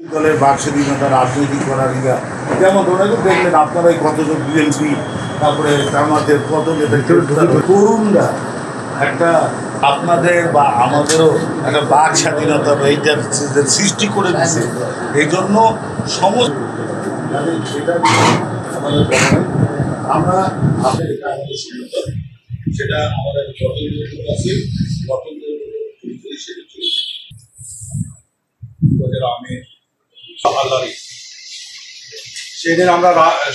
দলের বাক স্বাধীনতা রাজনীতি করার যেমন ধরে দেখলেন আপনারাই কতজন বিএনপি তারপরে আমাদের কত তরুণরা একটা আপনাদের বা আমাদেরও একটা বাক স্বাধীনতা বা এইটার সৃষ্টি করে দিচ্ছে। এই জন্য সমস্ত আমাদের আমরা সেটা আমাদের আছে সেদিন আমরা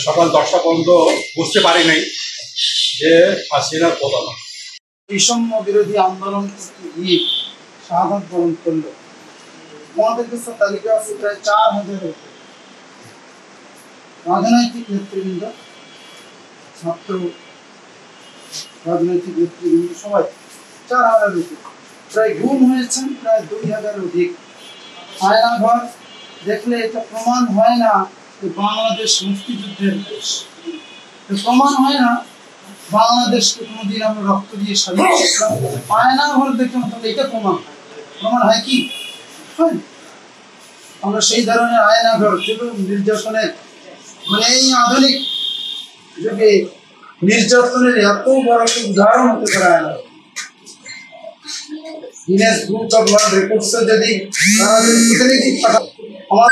সকাল 10টা পর্যন্ত বুঝতে পারি নাই যে হাসিনার প্রধান বৈষম্য বিরোধী আন্দোলন গিয়ে শাহাদাত বরণ করলো। আমাদের কাছে তালিকা আছে প্রায় 4000-এর রাজনৈতিক নেতৃবৃন্দ, ছাত্র রাজনৈতিক নেতৃবৃন্দ সবাই 4000-এর অধিক। প্রায় গুম হয়েছেন প্রায় 2000-এর অধিক। আয়নাঘর দেখলে এটা প্রমাণ হয় না যে বাংলাদেশ মুক্তিযুদ্ধের দেশ, প্রমাণ হয় না বাংলাদেশকে কোনোদিন আমরা রক্ত দিয়ে স্বাধীন করলাম। আয়নাঘর দেখে তাহলে এটা প্রমাণ হয় কি? আমরা সেই ধরনের আয়নাঘর যেগুলো নির্যাতনের মানে এই আধুনিক যুগে নির্যাতনের এত বড় একটা উদাহরণ হতে পারে Aynaghor. Guinness book of world রেকর্ডসে যদি প্রতিনিধি পাঠায় আমার